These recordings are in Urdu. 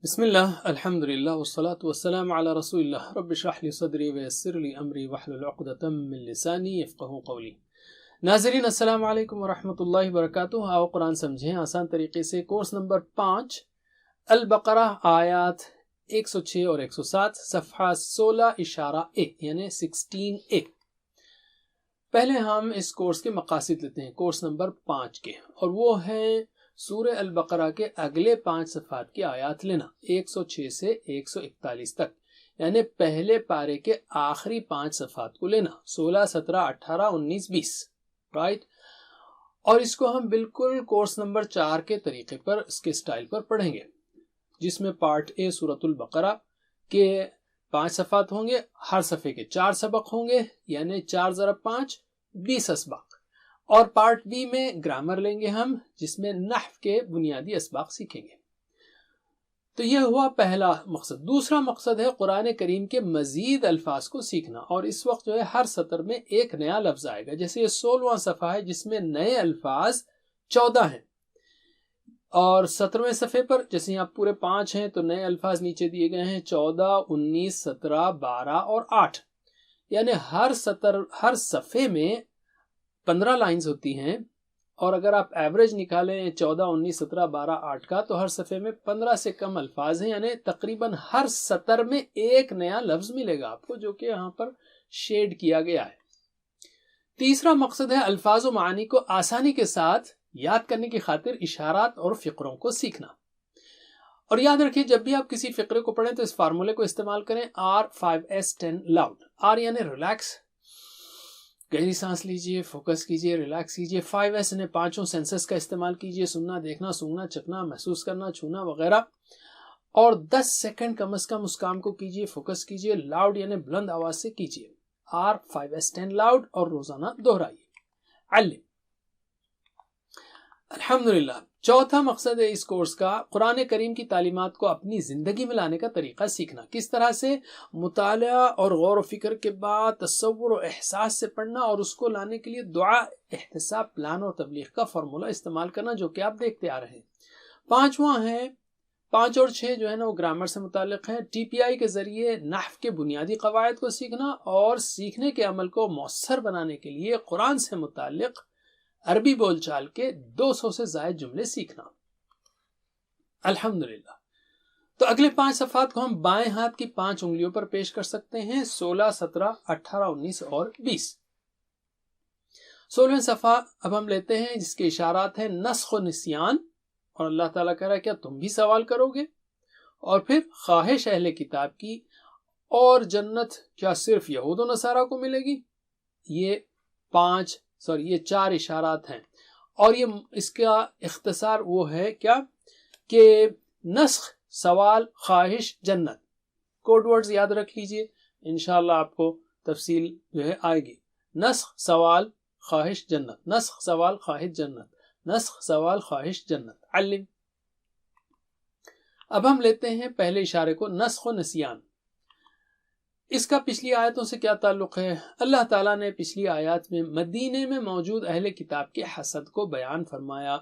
بسم اللہ الحمدللہ والصلاة والسلام علی رسول اللہ رب اشرح لی صدری ویسر لی امری واحلل عقدۃ من لسانی یفقہوا قولی۔ ناظرین السلام علیکم ورحمۃ اللہ وبرکاتہ۔ آؤ قرآن سمجھیں آسان طریقے سے، کورس نمبر 5 البقرہ آیات 106 اور 107 صفحہ 16 یعنی 16A۔ پہلے ہم اس کورس کے مقاصد لیتے ہیں، کورس نمبر 5 کے، اور وہ ہیں سورہ البقرہ کے اگلے 5 صفحات کی آیات لینا، 106 سے 141 تک، یعنی پہلے پارے کے آخری 5 صفحات کو لینا، 16، 17، 18، 19، 20، رائٹ۔ اور اس کو ہم بالکل کورس نمبر 4 کے طریقے پر، اس کے سٹائل پر پڑھیں گے، جس میں پارٹ اے سورۃ البقرہ کے 5 صفحات ہوں گے، ہر صفحے کے 4 سبق ہوں گے، یعنی 4 ضرب 5 20 اسباق، اور پارٹ بی میں گرامر لیں گے ہم، جس میں نحو کے بنیادی اسباق سیکھیں گے۔ تو یہ ہوا پہلا مقصد۔ دوسرا مقصد ہے قرآن کریم کے مزید الفاظ کو سیکھنا، اور اس وقت جو ہے ہر سطر میں ایک نیا لفظ آئے گا، جیسے یہ 16واں صفحہ ہے جس میں نئے الفاظ 14 ہیں، اور 17ویں صفحے پر جیسے یہاں پورے 5 ہیں تو نئے الفاظ نیچے دیے گئے ہیں 14، 19، 17، 12 اور 8، یعنی ہر صفحے میں 15 لائنز ہوتی ہیں، اور اگر آپ ایوریج نکالیں 14، 19، 17، 12، 8 کا، تو ہر صفحے میں 15 سے کم الفاظ ہیں، یعنی تقریباً ہر سطر میں ایک نیا لفظ ملے گا آپ کو، جو کہ یہاں پر شیڈ کیا گیا ہے۔ تیسرا مقصد ہے الفاظ و معانی کو آسانی کے ساتھ یاد کرنے کی خاطر اشارات اور فقروں کو سیکھنا۔ اور یاد رکھیے جب بھی آپ کسی فقرے کو پڑھیں تو اس فارمولے کو استعمال کریں، R5S10 لاؤڈ۔ R یعنی ریلیکس، گہری سانس لیجئے، فوکس کیجئے، ریلیکس کیجئے۔ 5S نے 5 سینسز کا استعمال کیجئے، سننا، دیکھنا، سونگنا، چکھنا، محسوس کرنا، چھونا وغیرہ، اور 10 سیکنڈ کم از کم اس کام کو کیجئے، فوکس کیجئے۔ لاؤڈ یعنی بلند آواز سے کیجئے، R5S10 لاؤڈ، اور روزانہ دہرائیے۔ علم، الحمدللہ۔ چوتھا مقصد ہے اس کورس کا قرآن کریم کی تعلیمات کو اپنی زندگی میں لانے کا طریقہ سیکھنا، کس طرح سے مطالعہ اور غور و فکر کے بعد تصور و احساس سے پڑھنا، اور اس کو لانے کے لیے دعا، احتساب، پلان اور تبلیغ کا فارمولہ استعمال کرنا، جو کہ آپ دیکھتے آ رہے ہیں۔ پانچواں ہے، 5 اور 6 جو ہے نا وہ گرامر سے متعلق ہے۔ TPI کے ذریعے نحو کے بنیادی قواعد کو سیکھنا، اور سیکھنے کے عمل کو مؤثر بنانے کے لیے قرآن سے متعلق عربی بول چال کے 200 سے زائد جملے سیکھنا، الحمدللہ۔ تو اگلے 5 صفحات کو ہم بائیں ہاتھ کی 5 انگلیوں پر پیش کر سکتے ہیں، 16، 17، 18، 19 اور 20۔ 16ویں صفحہ اب ہم لیتے ہیں، جس کے اشارات ہیں نسخ و نسیان، اور اللہ تعالیٰ کہہ رہا ہے کیا تم بھی سوال کرو گے، اور پھر خواہش اہل کتاب کی، اور جنت کیا صرف یہود و نصارہ کو ملے گی۔ یہ 4 اشارات ہیں، اور یہ اس کا اختصار وہ ہے کیا کہ نسخ، سوال، خواہش، جنت۔ کوڈ ورڈز یاد رکھ لیجئے، انشاءاللہ آپ کو تفصیل جو ہے آئے گی۔ نسخ، سوال، خواہش، جنت، نسخ، سوال، خواہش، جنت، نسخ، سوال، خواہش، جنت۔ علم۔ اب ہم لیتے ہیں پہلے اشارے کو، نسخ و نسیان۔ اس کا پچھلی آیتوں سے کیا تعلق ہے؟ اللہ تعالیٰ نے پچھلی آیات میں مدینے میں موجود اہل کتاب کے حسد کو بیان فرمایا۔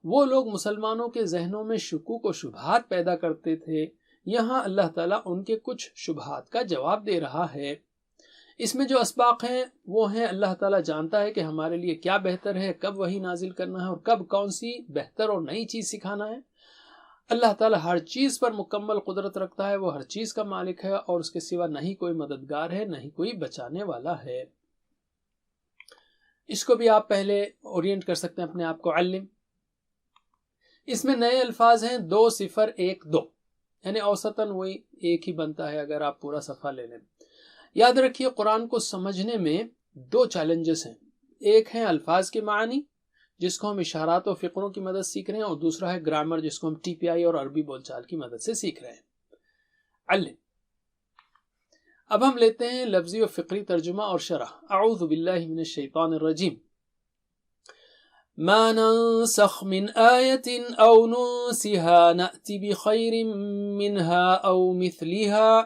وہ لوگ مسلمانوں کے ذہنوں میں شکوک و شبہات پیدا کرتے تھے، یہاں اللہ تعالیٰ ان کے کچھ شبہات کا جواب دے رہا ہے۔ اس میں جو اسباق ہیں وہ ہیں، اللہ تعالیٰ جانتا ہے کہ ہمارے لیے کیا بہتر ہے، کب وحی نازل کرنا ہے، اور کب کون سی بہتر اور نئی چیز سکھانا ہے۔ اللہ تعالیٰ ہر چیز پر مکمل قدرت رکھتا ہے، وہ ہر چیز کا مالک ہے، اور اس کے سوا نہ ہی کوئی مددگار ہے، نہ ہی کوئی بچانے والا ہے۔ اس کو بھی آپ پہلے اورینٹ کر سکتے ہیں اپنے آپ کو۔ علم، اس میں نئے الفاظ ہیں 2، 0، 1، 2، یعنی اوسطاً وہی ایک ہی بنتا ہے اگر آپ پورا صفحہ لے لیں۔ یاد رکھیے قرآن کو سمجھنے میں 2 چیلنجز ہیں، ایک ہے الفاظ کے معنی، جس کو ہم اشارات و فقروں کی مدد سیکھ رہے ہیں، اور دوسرا ہے گرامر، جس کو ہم TPI اور عربی بول چال کی مدد سے سیکھ رہے ہیں۔ علم۔ اب ہم لیتے ہیں لفظی و فقری ترجمہ اور شرح۔ اعوذ باللہ من الشیطان الرجیم۔ ما ننسخ من آیة او ننسها نأتی بخیر منها او مثلها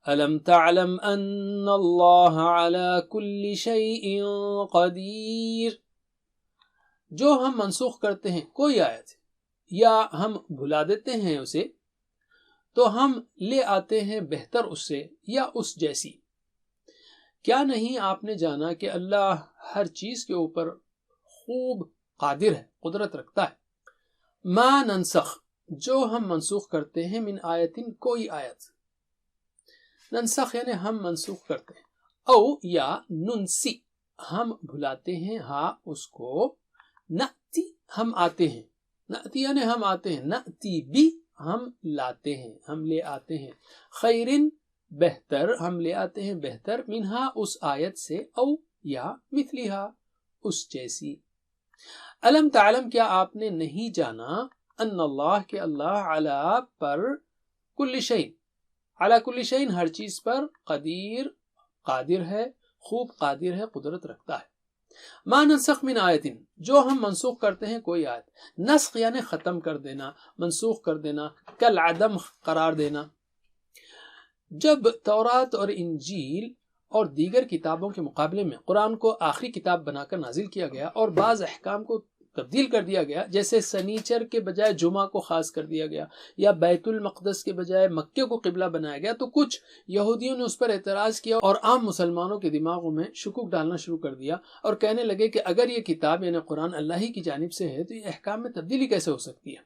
ألم تعلم أن الله على كل شيء قدیر۔ جو ہم منسوخ کرتے ہیں کوئی آیت، یا ہم بھلا دیتے ہیں اسے، تو ہم لے آتے ہیں بہتر اس سے یا اس جیسی۔ کیا نہیں آپ نے جانا کہ اللہ ہر چیز کے اوپر خوب قادر ہے، قدرت رکھتا ہے۔ ما ننسخ، جو ہم منسوخ کرتے ہیں، من آیتن، کوئی آیت، ننسخ یعنی ہم منسوخ کرتے ہیں، او یا ننسی، ہم بھلاتے ہیں، ہاں اس کو، نأتی، ہم آتے ہیں، نأتی یعنی ہم آتے ہیں، نأتی بھی، ہم لاتے ہیں، ہم لے آتے ہیں، خیرن، بہتر، ہم لے آتے ہیں بہتر، منہا، اس آیت سے، او یا مثلیہا، اس جیسی۔ الم تعلم، کیا آپ نے نہیں جانا، ان اللہ، کہ اللہ، علی، پر، کل شیء، علی کل شیء، ہر چیز پر، قدیر، قادر ہے، خوب قادر ہے، قدرت رکھتا ہے۔ ما ننسخ من آیتن، جو ہم منسوخ کرتے ہیں کوئی آیت، نسخ یعنی ختم کر دینا، منسوخ کر دینا، کل عدم قرار دینا۔ جب تورات اور انجیل اور دیگر کتابوں کے مقابلے میں قرآن کو آخری کتاب بنا کر نازل کیا گیا اور بعض احکام کو تبدیل کر دیا گیا، جیسے سنیچر کے بجائے جمعہ کو خاص کر دیا گیا، یا بیت المقدس کے بجائے مکے کو قبلہ بنایا گیا، تو کچھ یہودیوں نے اس پر اعتراض کیا اور عام مسلمانوں کے دماغوں میں شکوک ڈالنا شروع کر دیا اور کہنے لگے کہ اگر یہ کتاب یعنی قرآن اللہ ہی کی جانب سے ہے تو یہ احکام میں تبدیلی کیسے ہو سکتی ہے؟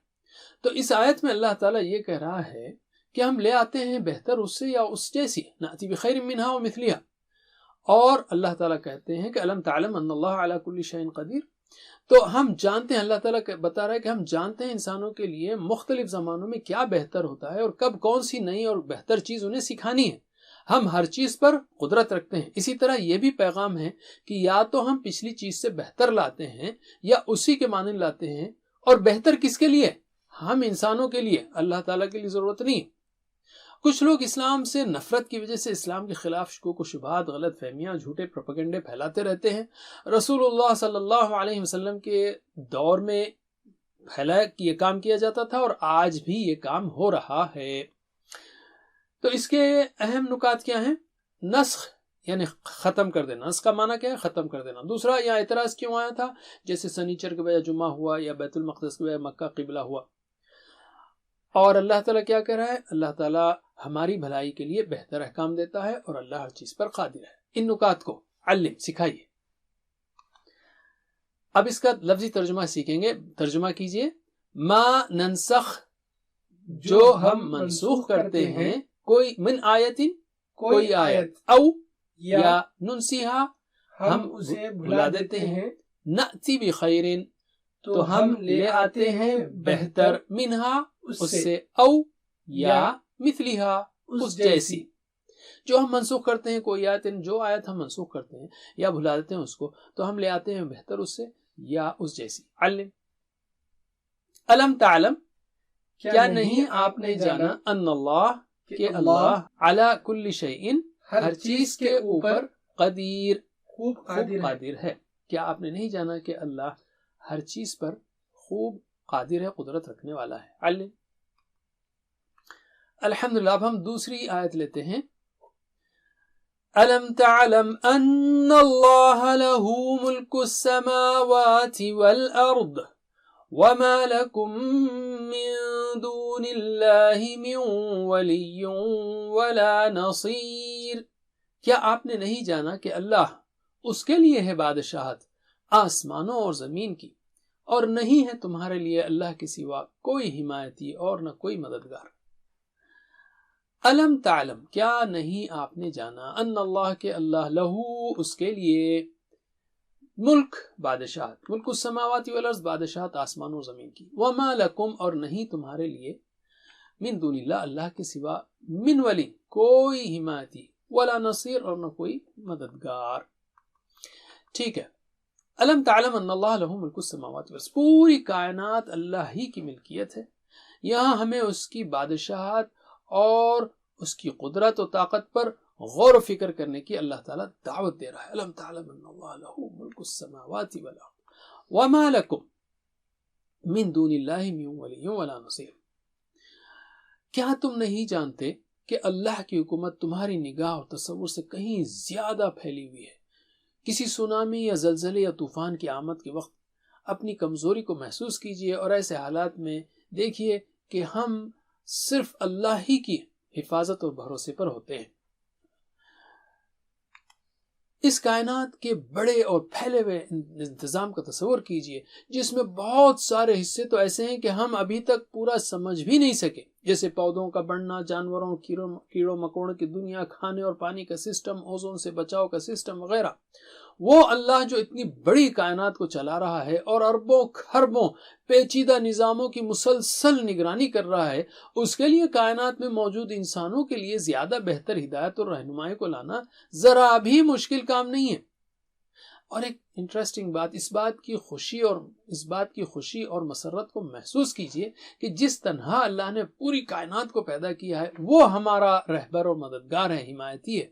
تو اس آیت میں اللہ تعالیٰ یہ کہہ رہا ہے کہ ہم لے آتے ہیں بہتر اس سے یا اس جیسی، نأتی بخیر منہا و مثلیہا، اور اللہ تعالیٰ کہتے ہیں کہ الم تعلم ان اللہ علی کل شیء قدیر، تو ہم جانتے ہیں، اللہ تعالیٰ بتا رہا ہے کہ ہم جانتے ہیں انسانوں کے لیے مختلف زمانوں میں کیا بہتر ہوتا ہے اور کب کون سی نئی اور بہتر چیز انہیں سکھانی ہے۔ ہم ہر چیز پر قدرت رکھتے ہیں۔ اسی طرح یہ بھی پیغام ہے کہ یا تو ہم پچھلی چیز سے بہتر لاتے ہیں یا اسی کے مانند لاتے ہیں، اور بہتر کس کے لیے؟ ہم انسانوں کے لیے، اللہ تعالیٰ کے لیے ضرورت نہیں۔ کچھ لوگ اسلام سے نفرت کی وجہ سے اسلام کے خلاف شکوک و شبہات، غلط فہمیاں، جھوٹے پروپیگنڈے پھیلاتے رہتے ہیں۔ رسول اللہ صلی اللہ علیہ وسلم کے دور میں یہ کام کیا جاتا تھا اور آج بھی یہ کام ہو رہا ہے۔ تو اس کے اہم نکات کیا ہیں؟ نسخ یعنی ختم کر دینا، اس کا معنی کیا ہے؟ ختم کر دینا۔ دوسرا، یہاں اعتراض کیوں آیا تھا؟ جیسے سنیچر کے بجائے جمعہ ہوا یا بیت المقدس کے بجائے مکہ قبلہ ہوا۔ اور اللہ تعالیٰ کیا کہہ رہا ہے؟ اللہ تعالیٰ ہماری بھلائی کے لیے بہتر احکام دیتا ہے اور اللہ ہر چیز پر قادر ہے۔ ان نکات کو علم، سکھائیے۔ اب اس کا لفظی ترجمہ سیکھیں گے۔ ترجمہ کیجئے، ما ننسخ، جو ہم منسوخ کرتے ہیں، کوئی، من آیتن، کوئی آیت، او یا ننسیہا، ہم اسے بھلا دیتے ہیں، نأتی بخیرن، تو ہم لے آتے ہیں بہتر، منہا، اس سے، او یا مثلیہا، اس جیسی۔ جو ہم منسوخ کرتے ہیں کوئی آیت، جو آیت ہم منسوخ کرتے ہیں یا بھلا دیتے ہیں اس کو، تو ہم لے آتے ہیں بہتر اس سے یا اس جیسی۔ علم، الم تعلم، کیا نہیں آپ نے جانا، ان اللہ، کہ اللہ، علی کل شیء، ہر چیز کے اوپر، قدیر، خوب قادر ہے۔ کیا آپ نے نہیں جانا کہ اللہ ہر چیز پر خوب قادر ہے، قدرت رکھنے والا ہے۔ علم، الحمدللہ۔ اب ہم دوسری آیت لیتے ہیں۔ الم تعلم ان اللہ لہ ملک السماوات والارض وما لکم من دون اللہ من ولی ولا نصیر، کیا آپ نے نہیں جانا کہ اللہ، اس کے لیے ہے بادشاہت آسمانوں اور زمین کی، اور نہیں ہے تمہارے لیے اللہ کے سوا کوئی حمایتی اور نہ کوئی مددگار۔ الم تعلم، کیا نہیں آپ نے جانا، ان اللہ، کہ اللہ، لہو، اس کے لیے، ملک، بادشاہت، ملک السماوات والارض، بادشاہت آسمانوں اور زمین کی، وما لکم، اور نہیں تمہارے لیے، من دون اللہ، اللہ کے سوا، من ولی، کوئی حمایتی، ولا نصیر، اور نہ کوئی مددگار۔ ٹھیک ہے۔ الم تعلم ان اللہ لہ ملک السماوات والارض، پوری کائنات اللہ ہی کی ملکیت ہے۔ یہاں ہمیں اس کی بادشاہت اور اس کی قدرت و طاقت پر غور و فکر کرنے کی اللہ تعالیٰ دعوت دے رہا ہے۔ الم تعلم ان اللہ لہ ملک السماوات والارض وما لکم من دون اللہ من ولی ولا نصیر، کیا تم نہیں جانتے کہ اللہ کی حکومت تمہاری نگاہ اور تصور سے کہیں زیادہ پھیلی ہوئی ہے؟ کسی سونامی یا زلزلے یا طوفان کی آمد کے وقت اپنی کمزوری کو محسوس کیجئے اور ایسے حالات میں دیکھیے کہ ہم صرف اللہ ہی کی حفاظت اور بھروسے پر ہوتے ہیں۔ اس کائنات کے بڑے اور پھیلے ہوئے انتظام کا تصور کیجئے، جس میں بہت سارے حصے تو ایسے ہیں کہ ہم ابھی تک پورا سمجھ بھی نہیں سکے، جیسے پودوں کا بڑھنا، جانوروں، کیڑوں مکوڑوں کی دنیا، کھانے اور پانی کا سسٹم، اوزون سے بچاؤ کا سسٹم وغیرہ۔ وہ اللہ جو اتنی بڑی کائنات کو چلا رہا ہے اور اربوں کھربوں پیچیدہ نظاموں کی مسلسل نگرانی کر رہا ہے، اس کے لیے کائنات میں موجود انسانوں کے لیے زیادہ بہتر ہدایت اور رہنمائی کو لانا ذرا بھی مشکل کام نہیں ہے۔ اور ایک انٹرسٹنگ بات، اس بات کی خوشی اور مسرت کو محسوس کیجئے کہ جس تنہا اللہ نے پوری کائنات کو پیدا کیا ہے، وہ ہمارا رہبر اور مددگار ہے، حمایتی ہے۔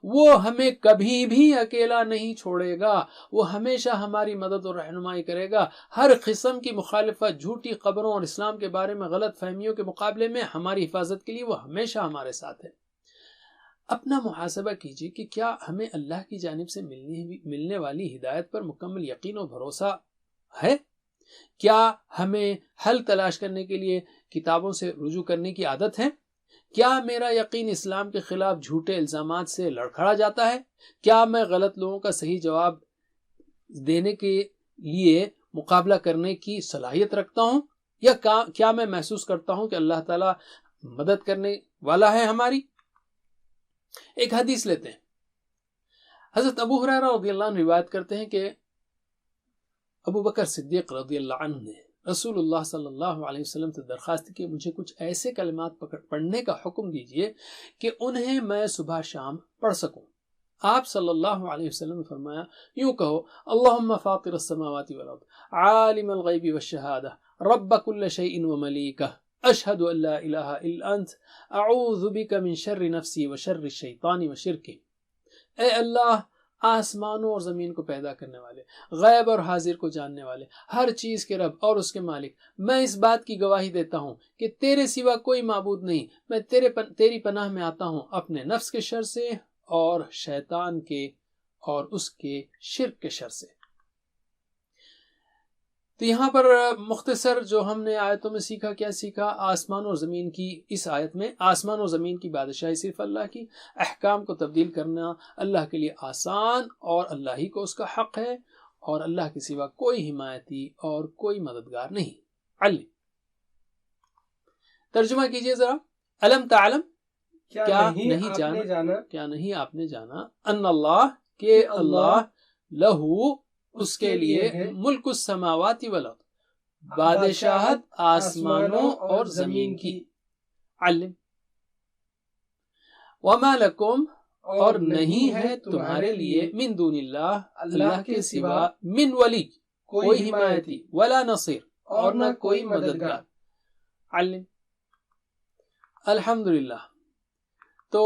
وہ ہمیں کبھی بھی اکیلا نہیں چھوڑے گا، وہ ہمیشہ ہماری مدد اور رہنمائی کرے گا۔ ہر قسم کی مخالفت، جھوٹی خبروں اور اسلام کے بارے میں غلط فہمیوں کے مقابلے میں ہماری حفاظت کے لیے وہ ہمیشہ ہمارے ساتھ ہے۔ اپنا محاسبہ کیجئے کہ کیا ہمیں اللہ کی جانب سے ملنے والی ہدایت پر مکمل یقین و بھروسہ ہے؟ کیا ہمیں حل تلاش کرنے کے لیے کتابوں سے رجوع کرنے کی عادت ہے؟ کیا میرا یقین اسلام کے خلاف جھوٹے الزامات سے لڑکھڑا جاتا ہے؟ کیا میں غلط لوگوں کا صحیح جواب دینے کے لیے مقابلہ کرنے کی صلاحیت رکھتا ہوں؟ یا کیا میں محسوس کرتا ہوں کہ اللہ تعالیٰ مدد کرنے والا ہے ہماری؟ ایک حدیث لیتے ہیں۔ حضرت ابو ہریرہ رضی اللہ عنہ روایت کرتے ہیں کہ ابو بکر صدیق رضی اللہ عنہ نے رسول اللہ صلی اللہ علیہ وسلم سے درخواست کی کہ مجھے کچھ ایسے کلمات پڑھنے کا حکم دیجئے کہ انہیں میں صبح شام پڑھ سکوں۔ آپ صلی اللہ علیہ وسلم نے فرمایا، یوں کہو، اللہم فاطر السماوات والارض، عالم الغیب والشہادہ، رب کل شیء وملیکہ، اشہد ان لا الہ الا انت، اعوذ بک من شر نفسی وشر الشیطان وشرکہ۔ اے اللہ، آسمانوں اور زمین کو پیدا کرنے والے، غیب اور حاضر کو جاننے والے، ہر چیز کے رب اور اس کے مالک، میں اس بات کی گواہی دیتا ہوں کہ تیرے سوا کوئی معبود نہیں۔ میں تیری پناہ میں آتا ہوں اپنے نفس کے شر سے اور شیطان کے اور اس کے شرک کے شر سے۔ تو یہاں پر مختصر جو ہم نے آیتوں میں سیکھا، کیا سیکھا؟ آسمان اور زمین کی، اس آیت میں آسمان اور زمین کی بادشاہی صرف اللہ کی، احکام کو تبدیل کرنا اللہ کے لیے آسان اور اللہ ہی کو اس کا حق ہے، اور اللہ کے سوا کوئی حمایتی اور کوئی مددگار نہیں۔ علم ترجمہ کیجئے ذرا۔ علم تعلم، کیا نہیں آپ نے جانا، ان اللہ، کہ اللہ، لہو، اس کے لیے، ملک السماوات والارض، بادشاہت آسمانوں اور زمین کی۔ علم وما لکم، اور نہیں ہے تمہارے لیے، من دون اللہ، اللہ کے سوا، من ولی، کوئی حمایتی، ولا نصیر، اور نہ کوئی مددگار۔ علم الحمدللہ۔ تو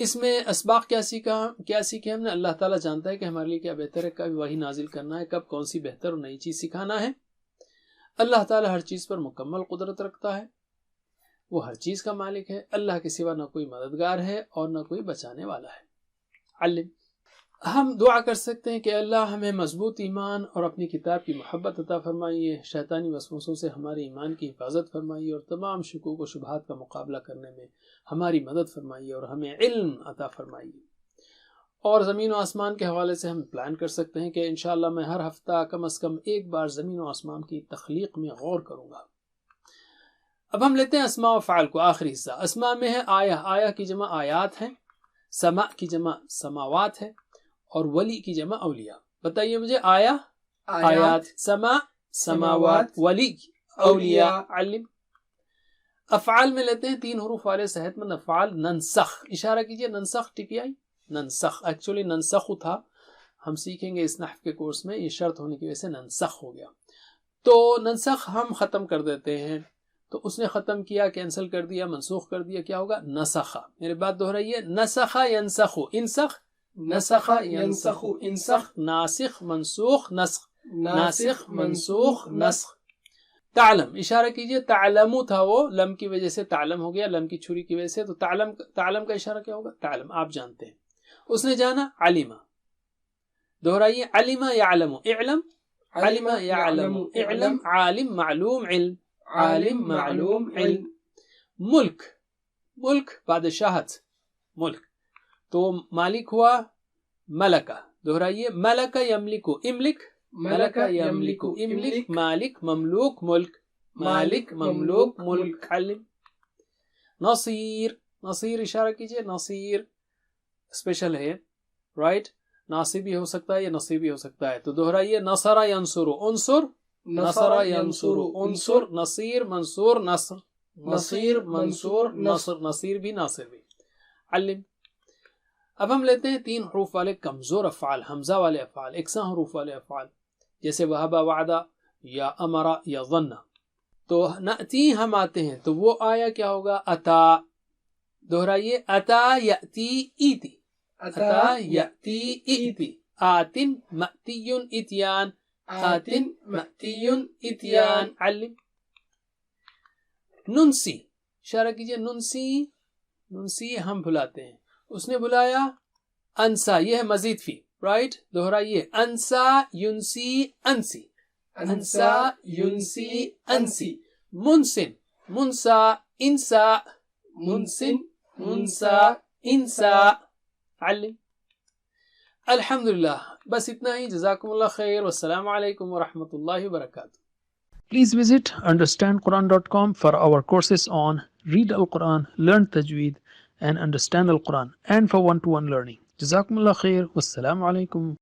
اس میں اسباق کیا سیکھے ہم نے؟ اللہ تعالیٰ جانتا ہے کہ ہمارے لیے کیا بہتر ہے، کب وحی نازل کرنا ہے، کب کون سی بہتر اور نئی چیز سکھانا ہے۔ اللہ تعالیٰ ہر چیز پر مکمل قدرت رکھتا ہے، وہ ہر چیز کا مالک ہے، اللہ کے سوا نہ کوئی مددگار ہے اور نہ کوئی بچانے والا ہے۔ علم ہم دعا کر سکتے ہیں کہ اللہ ہمیں مضبوط ایمان اور اپنی کتاب کی محبت عطا فرمائیے، شیطانی وسوسوں سے ہمارے ایمان کی حفاظت فرمائیے، اور تمام شکوک و شبہات کا مقابلہ کرنے میں ہماری مدد فرمائیے، اور ہمیں علم عطا فرمائیے۔ اور زمین و آسمان کے حوالے سے ہم پلان کر سکتے ہیں کہ انشاءاللہ میں ہر ہفتہ کم از کم ایک بار زمین و آسمان کی تخلیق میں غور کروں گا۔ اب ہم لیتے ہیں اسماء و فعال کو، آخری حصہ۔ اسماء میں ہے آیا کی جمع آیات ہے، سماء کی جمع سماوات ہے، اور ولی کی جمع اولیاء۔ بتائیے مجھے، آیات، سماء سماوات، ولی اولیاء۔ علم افعال میں لیتے ہیں 3 حروف والے صحت مند افعال۔ ننسخ، اشارہ کیجئے، ننسخ، ٹی آئی، ننسخ، ایکچولی ننسخ تھا، ہم سیکھیں گے اس نحو کے کورس میں، یہ شرط ہونے کی وجہ سے ننسخ ہو گیا۔ تو ننسخ ہم ختم کر دیتے ہیں، تو اس نے ختم کیا، کینسل کر دیا، منسوخ کر دیا، کیا ہوگا؟ نسخ۔ میرے بات دہرائیے، نسخ ینسخ، انسخ، نسخ ینسخ، انسخ، ناسخ منسوخ نسخ، ناسخ منسوخ نسخ۔ تعلم، اشارہ کیجئے، تعلمو تھا وہ، لم کی وجہ سے تعلم ہو گیا، لم کی چھری کی وجہ سے، تو تعلم کا اشارہ کیا ہوگا؟ تعلم، آپ جانتے ہیں۔ اس نے جانا، علم، دہرائیے، علم یعلم، اعلم، علم یعلم، اعلم، عالم معلوم علم، عالم معلوم علم۔ ملک ملک بادشاہت ملک تو مالک ہوا ملکہ دہرائیے ملکہ یملکو املک ملکہ یملکو املک مالک مملوک ملک مالک مملوک ملک علم نصیر نصیر اشارہ کیجئے نصیر اسپیشل ہے رائٹ ناصب بھی ہو سکتا ہے یا نصیب بھی ہو سکتا ہے تو دہرائیے نصر ینصر انصر نصر ینصر انصر نصیر منصور نصر نصیر منصور نصر نصیر بھی ناصر بھی علم اب ہم لیتے ہیں 3 حروف والے کمزور افعال حمزہ والے افعال یکساں حروف والے افعال جیسے وہب وعدہ یا امر یا ظن تو نأتی ہم آتے ہیں تو وہ آیا کیا ہوگا اتا دہرائیے اتا یأتی ایتی اتا یأتی ایتی آتن مأتی اتیان آتن مأتی اتیان علم ننسی اشارہ کیجئے ننسی ننسی ہم بھلاتے ہیں اس نے بلایا انسا یہ ہے مزید فی رائٹ دہرائیے انسا ینسی انسی انسا ینسی انسی منسن منسا انسا منسن منسا انسا علم الحمدللہ بس اتنا ہی جزاکم اللہ خیر والسلام علیکم ورحمۃ اللہ وبرکاتہ Please visit understandquran.com for our courses on Read Al-Quran, Learn Tajweed and Understand Al-Quran and for one-to-one learning. Jazakumullah khair. Wassalamu alaikum.